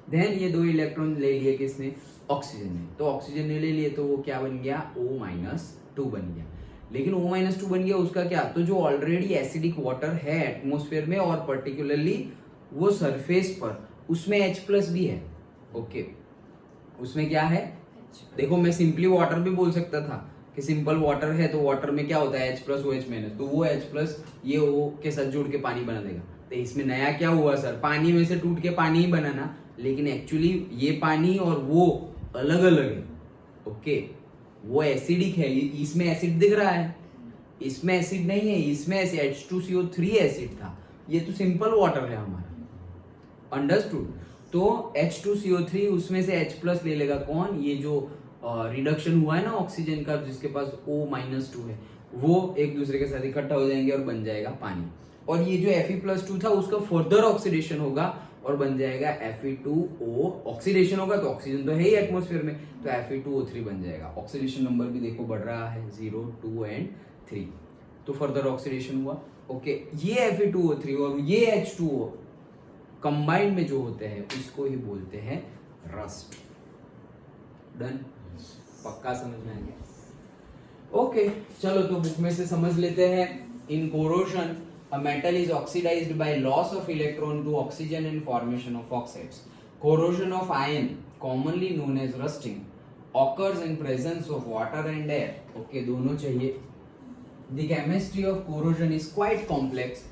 देन ये 2 इलेक्ट्रॉन ले लिए किसने, ऑक्सीजन ने, तो ऑक्सीजन ने ले लिए तो वो क्या बन गया O-2 बन गया। लेकिन O-2 बन गया उसका क्या, तो जो ऑलरेडी एसिडिक वाटर है एटमॉस्फेयर में और पर्टिकुलरली वो सरफेस पर, उसमें H+ भी है। ओके, उसमें क्या है, देखो मैं सिंपली वाटर भी बोल सकता था कि सिंपल वाटर है तो वाटर में क्या होता है H+OH-, तो वो H+ ये O के साथ जुड़ के पानी बना देगा। तो इसमें नया क्या हुआ सर, पानी में से टूट के पानी ही बना ना, लेकिन एक्चुअली ये पानी और वो अलग अलग है। ओके, वो एसिडिक है, इसमें एसिड दिख रहा है, इसमें एसिड नहीं है, इसमें H2CO3 एसिड था, ये तो सिंपल वाटर है हमारा। अंडरस्टूड? तो H2CO3 उसमें से H+ ले लेगा कौन, ये जो रिडक्शन हुआ है ना ऑक्सीजन का जिसके पास O-2 है, वो एक दूसरे के साथ इकट्ठा हो जाएंगे और बन जाएगा पानी। और ये जो Fe+2 था उसका फर्दर ऑक्सीडेशन होगा और बन जाएगा Fe2O, ऑक्सीडेशन होगा तो ऑक्सीजन तो है ही एटमॉस्फेयर में, तो Fe2O3 बन जाएगा। ऑक्सीडेशन नंबर भी देखो बढ़ रहा है, 0, 2 एंड 3, तो फर्दर ऑक्सीडेशन हुआ। ओके, ये Fe2O3 और ये H2O कंबाइंड में जो होते हैं उसको ही बोलते हैं रस्ट। डन? पक्का समझ में आ गया? ओके, चलो तो बुक में से समझ लेते हैं। इन corrosion a metal is oxidized by loss of electron to oxygen and formation of oxides. Corrosion of iron, commonly known as rusting, occurs in presence of water and air. Okay, दोनों चाहिए। The chemistry of corrosion is quite complex.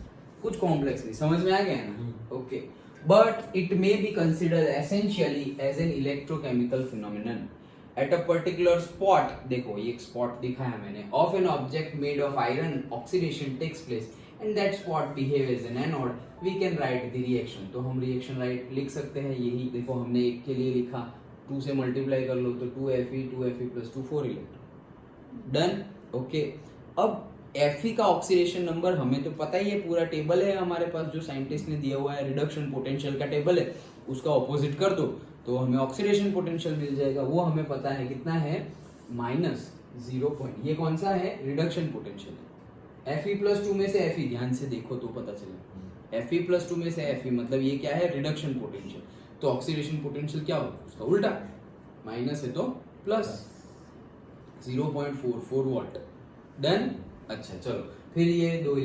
कुछ complex नहीं, समझ में आ गया ना? Okay, but it may be considered essentially as an electrochemical phenomenon. At a particular spot, देखो ये एक spot दिखाया मैंने, of an object made of iron, oxidation takes place. And that spot behave as an anode, we can write the reaction. तो हम reaction लिख सकते हैं, यही देखो हमने एक के लिए लिखा, 2 से मल्टीप्लाई कर लो तो 2Fe, 2Fe+2, 4 electron. Done? Okay, अब Fe का ऑक्सीडेशन नंबर हमें तो पता ही है, पूरा टेबल है हमारे पास जो साइंटिस्ट ने दिया हुआ है, रिडक्शन पोटेंशियल का टेबल है, उसका ऑपोजिट कर दो तो हमें ऑक्सीडेशन पोटेंशियल मिल जाएगा। वो हमें पता है कितना है, -0. ये कौन सा है, रिडक्शन पोटेंशियल है। Fe+2 में से Fe, ध्यान से देखो तो पता चले, Fe+2 में से Fe मतलब ये क्या है, रिडक्शन पोटेंशियल, तो ऑक्सीडेशन पोटेंशियल क्या होगा, उसका उल्टा, माइनस है तो प्लस, 0.44 वोल्ट। डन? अच्छा, चलो फिर ये 2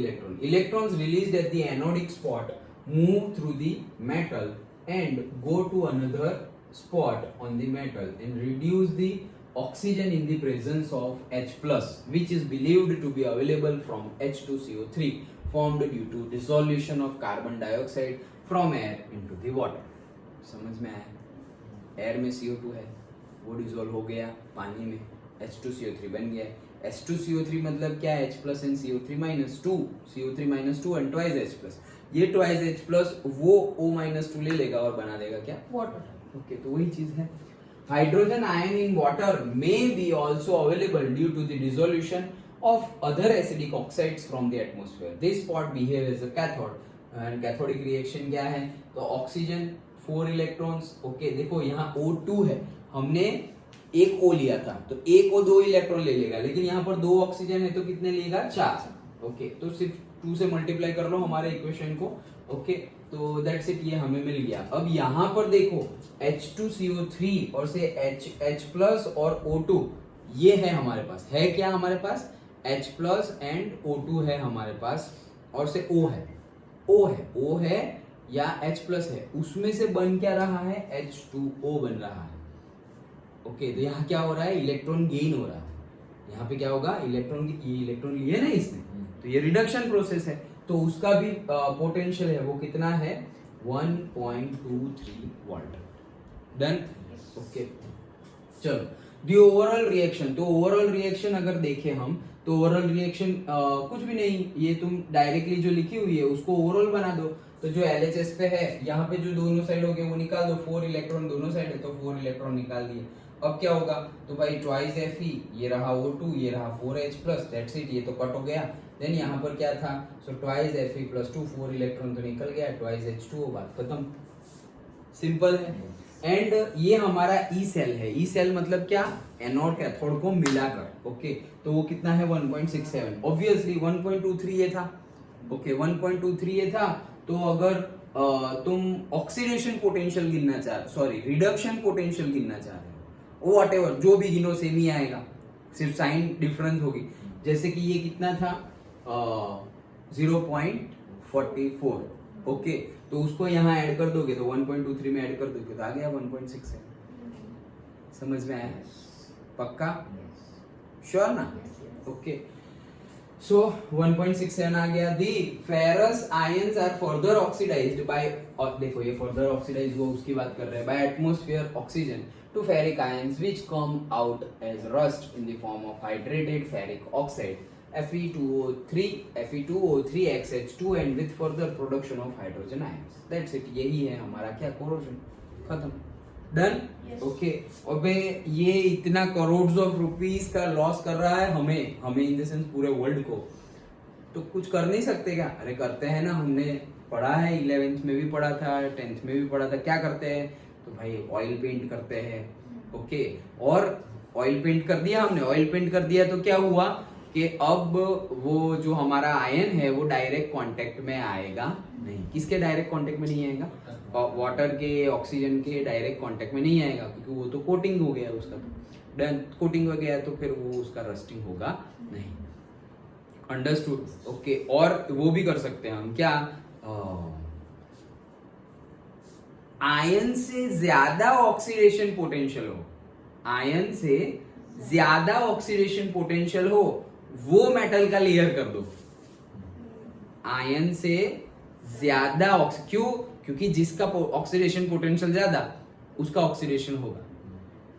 electrons released at the anodic spot move through the metal and go to another spot on the metal and reduce the oxygen in the presence of H+, which is believed to be available from H2CO3 formed due to dissolution of carbon dioxide from air into the water. समझ में आया? Air में CO2 है, वो dissolve हो गया पानी में, H2CO3 बन गया। H2CO3 मतलब क्या है, H+ and CO3-2, CO3-2 and twice H+, ये twice H+ वो O-2 ले लेगा और बना देगा क्या, वाटर। ओके, तो वही चीज है। Hydrogen ion in water may be also available due to the dissolution of other acidic oxides from the atmosphere. This spot behave as a cathode. And cathodic reaction क्या है? तो ऑक्सीजन 4 इलेक्ट्रॉन्स. ओके देखो यहाँ O2 है, हमने एक O लिया था तो एक O 2 इलेक्ट्रॉन ले लेगा, लेकिन यहाँ पर 2 ऑक्सीजन है तो कितने लेगा? 4. ओके तो सिर्फ 2 से मल्टीप्लाई कर लो हमारे इक्वेशन को. ओके तो दैट्स इट, ये हमें मिल गया. अब यहाँ पर देखो H2CO3 और से H प्लस और O2 ये है हमारे पास. है क्या हमारे पास? H प्लस एंड O2 है हमारे पास, और से O है या H प्लस है, उसमें से बन क्या रहा है? H2O बन रहा है. ओके तो यहाँ क्या हो रहा है? इलेक्ट्रॉन गेन हो रहा है. यहाँ पे क्या होगा? इलेक्ट्रॉन लिए ना इसने, तो ये रिडक्शन प्रोसेस है, तो उसका भी पोटेंशियल है वो कितना है? 1.23 वोल्ट. डन. ओके चलो दी ओवरऑल रिएक्शन. तो ओवरऑल रिएक्शन अगर देखें हम तो ओवरऑल रिएक्शन कुछ भी नहीं, ये तुम डायरेक्टली जो लिखी हुई है उसको ओवरऑल बना दो. तो जो LHS पे है यहाँ पे जो दोनों साइड हो गए वो निकाल दो. 4 इलेक्ट्रॉन दोनों साइड है तो 4 इलेक्ट्रॉन निकाल दिए. अब क्या होगा? तो भाई ट्वाइस Fe, ये रहा O2, ये रहा 4H प्लस, दैट्स इट, ये तो कट हो गया. देन यहाँ पर क्या था? So twice Fe plus 2, 4 electron तो निकल गया, ट्वाइस H2O, बात खत्म. सिंपल है. एंड ये हमारा ई सेल है. ई सेल मतलब क्या? एनोड कैथोड को मिलाकर. ओके तो वो कितना है? 1.67. ऑब्वियसली 1.23 ये था. ओके 1.23 ये था. तो अगर तुम ऑक्सीडेशन पोटेंशियल गिनना रिडक्शन पोटेंशियल गिनना चाह रहे हो, व्हाटएवर जो भी गिनो सेम ही आएगा, सिर्फ साइन डिफरेंस होगी. जैसे कि ये कितना था? 0.44. ओके तो उसको यहाँ ऐड कर दोगे तो 1.23 में ऐड कर दोगे तो आ गया 1.67. समझ में आया? पक्का? श्योर ना? ओके सो 1.67 आ गया. The ferrous ions are further oxidised by, और देखो ये फर्दर ऑक्सीडाइज हुआ उसकी बात कर रहे हैं, by atmosphere oxygen to ferric ions which come out as rust in the form of hydrated ferric oxide Fe2O3, Fe2O3XH2 and with further production of hydrogen ions. That's it. यही है हमारा क्या? कोरोजन. खत्म. डन. ओके अबे ये इतना crore of rupees का loss कर रहा है हमें इन द सेंस पूरे वर्ल्ड को, तो कुछ कर नहीं सकते क्या? अरे करते हैं ना, हमने पढ़ा है, 11th में भी पढ़ा था, 10th में भी पढ़ा था. क्या करते हैं? तो भाई ऑयल पेंट करते हैं. ओके और ऑयल पेंट कर दिया हमने. ऑयल पेंट कर दिया तो क्या हुआ कि अब वो जो हमारा आयन है वो डायरेक्ट कांटेक्ट में आएगा नहीं. किसके डायरेक्ट कांटेक्ट में नहीं आएगा? वाटर के, ऑक्सीजन के डायरेक्ट कांटेक्ट में नहीं आएगा, क्योंकि वो तो कोटिंग हो गया उसका. तो डन. कोटिंग हो गया तो फिर वो उसका रस्टिंग होगा नहीं. अंडरस्टूड? ओके और वो भी कर सकते हैं हम क्या? आयन से ज्यादा ऑक्सीडेशन पोटेंशियल हो, आयन से ज्यादा ऑक्सीडेशन पोटेंशियल हो, वो मेटल का लेयर कर दो. आयन से ज्यादा क्यों? क्योंकि जिसका ऑक्सीडेशन पोटेंशियल ज्यादा उसका ऑक्सीडेशन होगा.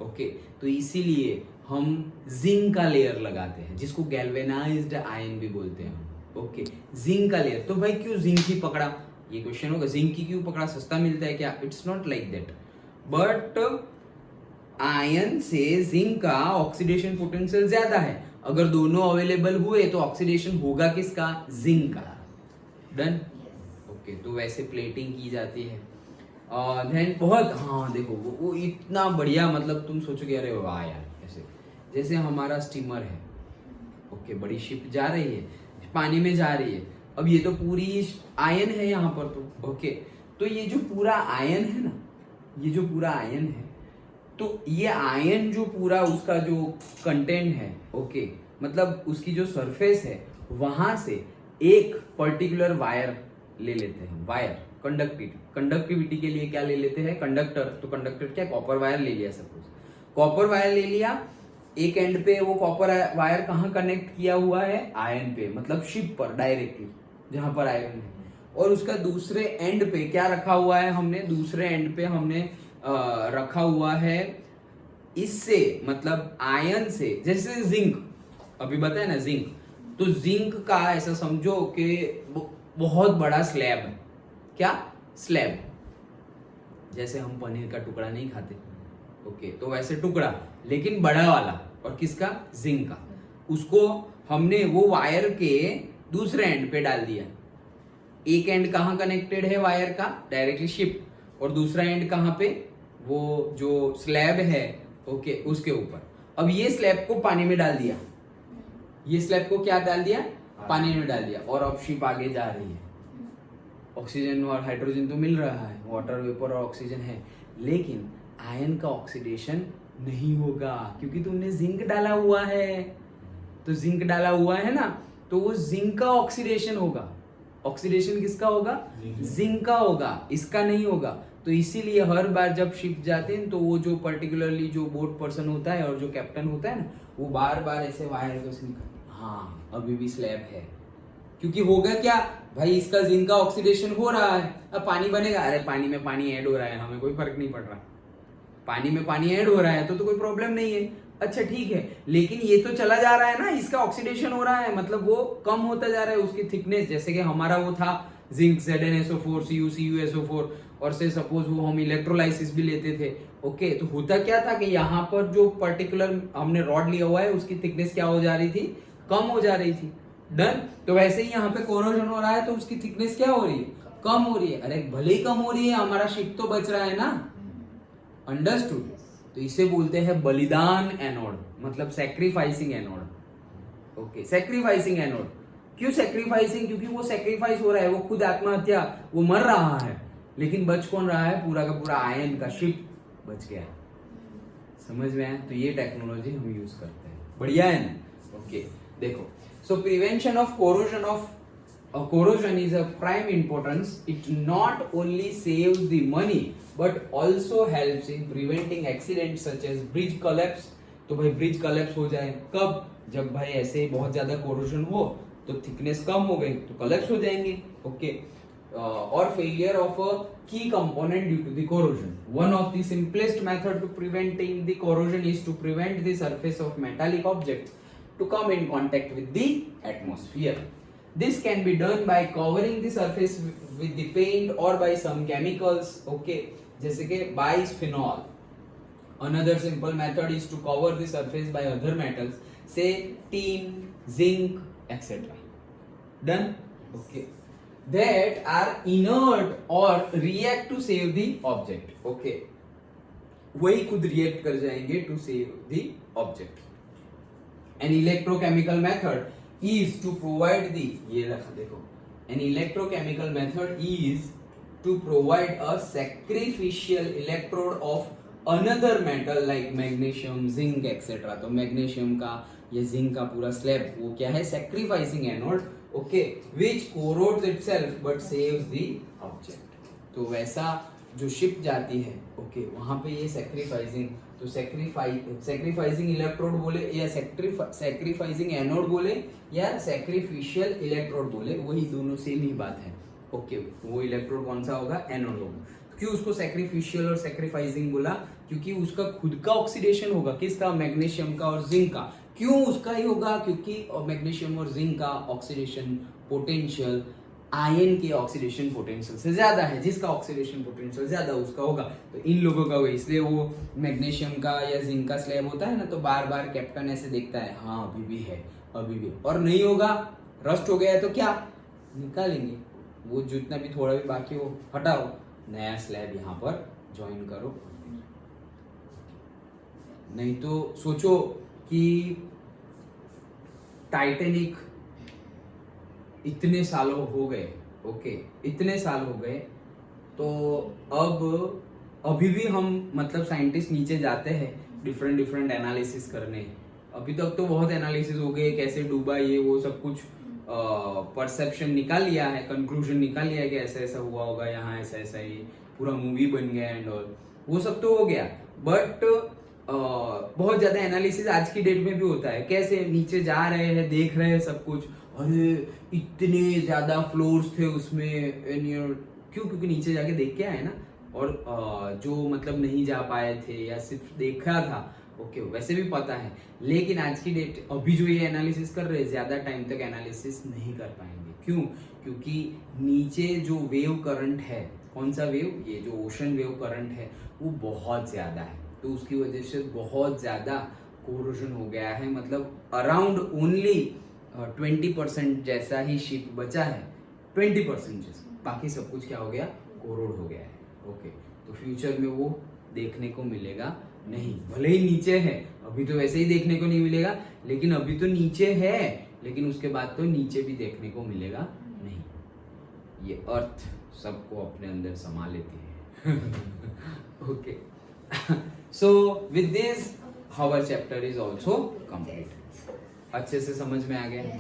ओके तो इसीलिए हम जिंक का लेयर लगाते हैं, जिसको गैल्वेनाइज्ड आयन भी बोलते हैं. ओके जिंक का लेयर. तो भाई क्यों जिंक ही पकड़ा? ये क्वेश्चन होगा, जिंक की क्यों पकड़ा? सस्ता मिलता है क्या? It's not like that. But ion से जिंक का ऑक्सीडेशन पोटेंशियल ज्यादा है. अगर दोनों अवेलेबल हुए तो ऑक्सीडेशन होगा किसका? जिंक का. डन. ओके तो वैसे प्लेटिंग की जाती है. देन बहुत, हाँ देखो वो इतना बढ़िया, मतलब तुम सोचोगे अरे वाह यार, ऐसे जैसे हमारा स्टीमर है. ओके बड़ी शिप जा रही है, पानी में जा रही है. अब ये तो पूरी आयन है यहाँ पर. तो ओके तो ये जो पूरा आयन है ना, ये जो पूरा आयन है, तो ये आयन जो पूरा उसका जो कंटेंट है, ओके मतलब उसकी जो सरफेस है, वहां से एक पर्टिकुलर वायर ले लेते हैं. वायर कंडक्टिविटी के लिए क्या ले लेते हैं? कंडक्टर. तो कंडक्टर क्या? कॉपर वायर ले लिया. सपोज कॉपर वायर ले लिया, एक एंड पे वो कॉपर वायर कहाँ कनेक्ट किया हुआ है? आयन पे, मतलब शिप पर डायरेक्टली जहां पर आयरन है. और उसका दूसरे एंड पे क्या रखा हुआ है हमने? दूसरे एंड पे हमने रखा हुआ है इससे, मतलब आयन से, जैसे जिंक अभी बताया ना, जिंक. तो जिंक का ऐसा समझो कि बहुत बड़ा स्लैब है. क्या? स्लैब. जैसे हम पनीर का टुकड़ा नहीं खाते, ओके, तो वैसे टुकड़ा लेकिन बड़ा वाला, और किसका, जिंक का, उसको हमने वो वायर के दूसरे एंड पे डाल दिया। एक एंड कहाँ कनेक्टेड है वायर का, डायरेक्टली शिप, और दूसरा एंड कहाँ पे, वो जो स्लैब है ओके उसके ऊपर। अब ये स्लैब को पानी में डाल दिया, ये स्लैब को क्या डाल दिया, पानी में डाल दिया, और अब शिप आगे जा रही है। ऑक्सीजन और हाइड्रोजन तो मिल रहा है, वाटर वेपर और ऑक्सीजन है, लेकिन आयन का ऑक्सीडेशन नहीं होगा क्योंकि तुमने जिंक डाला हुआ है। तो जिंक डाला हुआ है ना, तो वो जिंक का ऑक्सीडेशन होगा। ऑक्सीडेशन किसका होगा, जिंक का होगा, इसका नहीं होगा। तो इसीलिए हर बार जब शिप जाते हैं तो वो जो पर्टिकुलरली जो बोट पर्सन होता है और जो कैप्टन होता है ना, वो बार बार ऐसे वायर को निकाल, हाँ अभी भी स्लैब है, क्योंकि होगा क्या भाई, इसका जिंक का ऑक्सीडेशन हो रहा है, अब पानी बनेगा, अरे पानी में पानी ऐड हो रहा है, हमें कोई फर्क नहीं पड़ रहा, पानी में पानी ऐड हो रहा है तो कोई प्रॉब्लम नहीं है। अच्छा ठीक है, लेकिन ये तो चला जा रहा है ना, इसका ऑक्सीडेशन हो रहा है, मतलब वो कम होता जा रहा है उसकी थिकनेस। जैसे कि हमारा वो था जिंक ZnSO4 CuCuSO4, और से सपोज वो हम इलेक्ट्रोलाइसिस भी लेते थे ओके, तो होता क्या था कि यहाँ पर जो पर्टिकुलर हमने रॉड लिया हुआ है उसकी थिकनेस क्या हो जा रही थी, कम हो जा रही थी। डन। तो वैसे ही यहाँ पे कोरोजन हो रहा है तो उसकी थिकनेस क्या हो रही है, कम हो रही है। अरे भले ही कम हो रही है, हमारा शिप तो बच रहा है ना, अंडरस्टूड। तो इसे बोलते हैं बलिदान एनोड, मतलब sacrificing anode. Okay, sacrificing anode. क्यों सैक्रिफाइसिंग, क्योंकि वो सैक्रिफाइस हो रहा है, वो खुद आत्महत्या, वो मर रहा है, लेकिन बच कौन रहा है, पूरा का पूरा आयन का शिप बच गया। समझ में आया? तो ये टेक्नोलॉजी हम यूज करते हैं, बढ़िया है ना। ओके देखो, सो prevention of corrosion is of prime importance. It not only saves the money but also helps in preventing accidents such as bridge collapse. तो भाई ब्रिज कोलैप्स हो जाए कब, जब भाई ऐसे बहुत ज्यादा कोरोजन हो तो थिकनेस कम हो गई तो कोलैप्स हो जाएंगे। ओके, और failure of a key component due to the corrosion. One of the simplest method to preventing the corrosion is to prevent the surface of metallic objects to come in contact with the atmosphere. This can be done by covering the surface with the paint or by some chemicals. Okay, जैसे कि bisphenol. Another simple method is to cover the surface by other metals, say tin, zinc, etc. Done? Okay. That are inert or react to save the object. Okay. वही खुद react कर जाएंगे to save the object. An electrochemical method is to provide the, ये रखा देखो, an electrochemical method is to provide a sacrificial electrode of another metal like magnesium, zinc etc. तो magnesium का या zinc का पूरा slab वो क्या है, sacrificing anode, okay, which corrodes itself but saves the object. तो वैसा जो शिप जाती है ओके, वहां पे ये सैक्रिफाइसिंग, तो सैक्रिफाइसिंग इलेक्ट्रोड बोले या सैक्रिफाइसिंग एनोड बोले या सैक्रिफिशियल इलेक्ट्रोड बोले, वही दोनों सेम ही बात है। ओके, वो इलेक्ट्रोड कौन सा होगा, एनोड होगा। क्यों उसको सैक्रिफिशियल और सैक्रिफाइसिंग बोला, क्योंकि उसका खुद का ऑक्सीडेशन होगा, किसका, मैग्नीशियम का और जिंक का। क्यों उसका ही होगा, क्योंकि मैग्नीशियम और जिंक का ऑक्सीडेशन पोटेंशियल आयन के ऑक्सीडेशन पोटेंशियल से ज्यादा है, जिसका ऑक्सीडेशन पोटेंशियल ज्यादा उसका होगा। तो इन लोगों का हुआ, इसलिए वो मैग्नीशियम का या जिंक का स्लैब होता है ना, तो बार बार कैप्टन ऐसे देखता है, हाँ अभी भी है, अभी भी, और नहीं होगा, रस्ट हो गया है तो क्या निकालेंगे, वो जितना भी थोड़ा भी बाकी हो हटाओ, नया स्लैब यहाँ पर ज्वाइन करो। नहीं तो सोचो कि टाइटेनिक इतने सालों हो गए, ओके इतने साल हो गए, तो अब अभी भी हम मतलब साइंटिस्ट नीचे जाते हैं डिफरेंट एनालिसिस करने। अभी तक तो बहुत एनालिसिस हो गए, कैसे डूबा ये वो सब कुछ परसेप्शन निकाल लिया है, कंक्लूजन निकाल लिया है कि ऐसा ऐसा हुआ होगा, यहाँ ऐसा ऐसा ये पूरा मूवी बन गया एंड ऑल, वो सब तो हो गया। बट बहुत ज्यादा एनालिसिस आज की डेट में भी होता है, कैसे नीचे जा रहे हैं, देख रहे हैं सब कुछ, अरे इतने ज्यादा फ्लोर्स थे उसमें, क्यों, क्योंकि नीचे जाके देख के आए ना, और जो मतलब नहीं जा पाए थे या सिर्फ देखा था ओके वैसे भी पता है। लेकिन आज की डेट अभी जो ये एनालिसिस कर रहे हैं, ज्यादा टाइम तक एनालिसिस नहीं कर पाएंगे। क्यों, क्योंकि नीचे जो वेव करंट है, कौन सा वेव, ये जो ओशन वेव करंट है वो बहुत ज्यादा है। तो उसकी वजह से बहुत ज्यादा कोरोजन हो गया है, मतलब अराउंड ओनली 20% जैसा ही शिप बचा है, 20% जैसा, बाकी सब कुछ क्या हो गया, कोरोड हो गया है। ओके, तो फ्यूचर में वो देखने को मिलेगा नहीं, भले ही नीचे है, अभी तो वैसे ही देखने को नहीं मिलेगा, लेकिन अभी तो नीचे है, लेकिन उसके बाद तो नीचे भी देखने को मिलेगा नहीं। ये अर्थ सबको अपने अंदर समा लेती है। Okay, so with this our chapter is also complete. अच्छे से समझ में आ गया?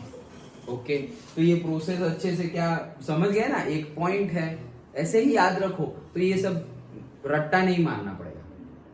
ओके, तो ये प्रोसेस अच्छे से क्या समझ गए ना, एक पॉइंट है ऐसे ही याद रखो, तो ये सब रट्टा नहीं मारना पड़ेगा,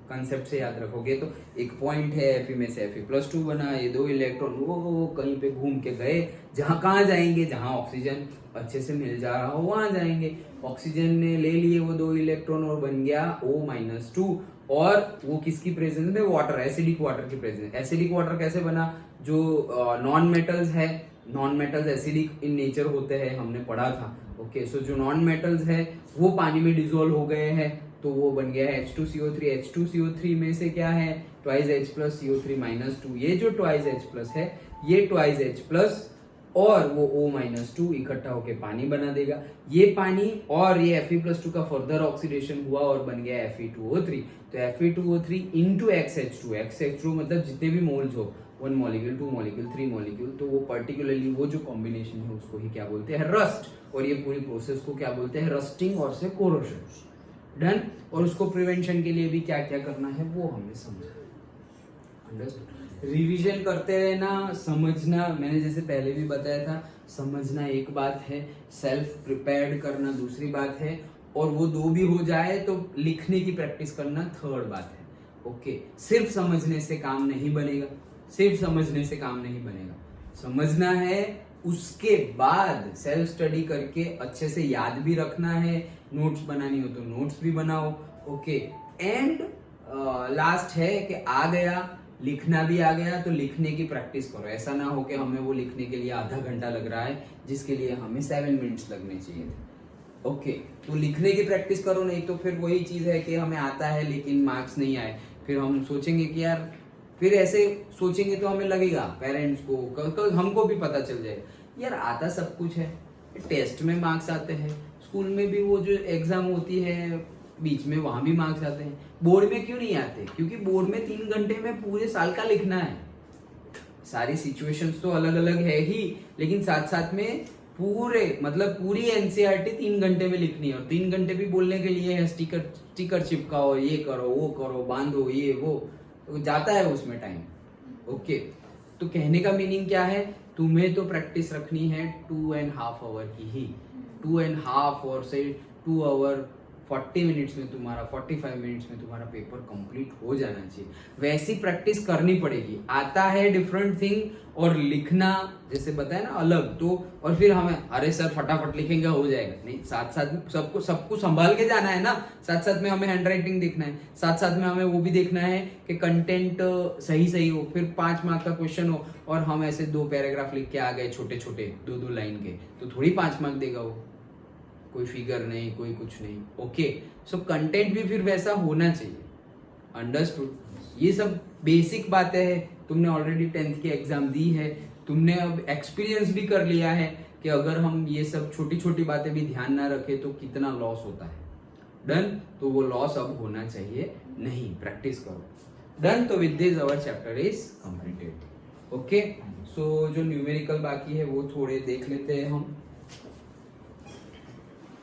कंसेप्ट से याद रखोगे तो एक पॉइंट है, Fe में से Fe+2 बना, ये 2 इलेक्ट्रॉन वो कहीं पे घूम के गए, जहां कहाँ जाएंगे, जहां ऑक्सीजन अच्छे से मिल जा रहा हो वहां जाएंगे, ऑक्सीजन ने ले लिए वो 2 इलेक्ट्रॉन और बन गया O-2, और वो किसकी प्रेजेंस में, वाटर, एसिडिक वाटर की प्रेजेंस। एसिडिक वाटर कैसे बना, जो नॉन मेटल्स है, non metals acidic in nature होते हैं, हमने पढ़ा था। ओके, सो जो नॉन मेटल्स है वो पानी में डिसॉल्व हो गए हैं, तो वो बन गया है H2CO3। H2CO3 में से क्या है, ट्वाइस H प्लस CO3-2, ये जो ट्वाइस H प्लस है, ये ट्वाइस H प्लस और वो O-2 इकट्ठा होके पानी बना देगा। ये पानी और ये Fe+2 का फर्दर ऑक्सीडेशन हुआ और बन गया Fe2O3। तो Fe2O3 इंटू XH2 मतलब जितने भी मोल्स हो, 1 मॉलिक्यूल, 2 मॉलिक्यूल, 3 मॉलिक्यूल, तो वो पर्टिकुलरली वो जो कॉम्बिनेशन है उसको ही क्या बोलते हैं, रस्ट। और ये पूरी प्रोसेस को क्या बोलते हैं, रस्टिंग और से कोरोजन। डन। और उसको प्रिवेंशन के लिए भी क्या क्या करना है वो हमने समझा। अंडरस्टूड? रिवीजन करते रहना, समझना, मैंने जैसे पहले भी बताया था, समझना एक बात है, सेल्फ प्रिपेयर्ड करना दूसरी बात है, और वो दो भी हो जाए तो लिखने की प्रैक्टिस करना थर्ड बात है। ओके, सिर्फ समझने से काम नहीं बनेगा, सिर्फ समझने से काम नहीं बनेगा, समझना है, उसके बाद सेल्फ स्टडी करके अच्छे से याद भी रखना है, नोट्स बनानी हो तो नोट्स भी बनाओ। ओके, एंड लास्ट है कि आ गया, लिखना भी आ गया तो लिखने की प्रैक्टिस करो। ऐसा ना हो कि हमें वो लिखने के लिए आधा घंटा लग रहा है जिसके लिए हमें 7 मिनट्स लगने चाहिए थे। ओके, तो लिखने की प्रैक्टिस करो, नहीं तो फिर वही चीज है कि हमें आता है लेकिन मार्क्स नहीं आए, फिर हम सोचेंगे कि यार, फिर ऐसे सोचेंगे तो हमें लगेगा पेरेंट्स को, हमको भी पता चल जाएगा यार आता सब कुछ है, टेस्ट में मार्क्स आते हैं, स्कूल में भी वो जो एग्जाम होती है बीच में वहां भी मार्क्स आते हैं, बोर्ड में क्यों नहीं आते, क्योंकि बोर्ड में 3 घंटे में पूरे साल का लिखना है। सारी सिचुएशंस तो अलग अलग है ही, लेकिन साथ साथ में पूरी एनसीईआरटी 3 घंटे में लिखनी है, और 3 घंटे भी बोलने के लिए है स्टिकर चिपकाओ, ये करो वो करो, बांधो ये वो, तो जाता है उसमें टाइम। ओके, तो कहने का मीनिंग क्या है, तुम्हें तो प्रैक्टिस रखनी है 2.5 आवर की ही, 2.5 और से 2 आवर 40 मिनट्स में तुम्हारा, 45 मिनट्स में तुम्हारा पेपर कंप्लीट हो जाना चाहिए। वैसी प्रैक्टिस करनी पड़ेगी। आता है डिफरेंट थिंग, और लिखना जैसे बताया ना अलग, तो और फिर हमें अरे सर फटाफट लिखेंगे हो जाएगा, नहीं, साथ साथ सबको संभाल के जाना है ना, साथ साथ में हमें हैंड राइटिंग देखना है, साथ साथ में हमें वो भी देखना है कि कंटेंट सही हो, फिर 5 मार्क का क्वेश्चन हो और हम ऐसे 2 पैराग्राफ लिख के आ गए छोटे छोटे 2-2 लाइन के, तो थोड़ी 5 मार्क देगा वो, कोई फिगर नहीं, कोई कुछ नहीं। ओके, सो कंटेंट भी फिर वैसा होना चाहिए। अंडरस्टूड? ये सब बेसिक बातें हैं, तुमने ऑलरेडी 10th की एग्जाम दी है, तुमने अब एक्सपीरियंस भी कर लिया है कि अगर हम ये सब छोटी छोटी बातें भी ध्यान ना रखें तो कितना लॉस होता है। डन? तो वो लॉस अब होना चाहिए नहीं, प्रैक्टिस करो। डन? तो with this our chapter is completed. Okay, so जो न्यूमेरिकल बाकी है वो थोड़े देख लेते हैं हम।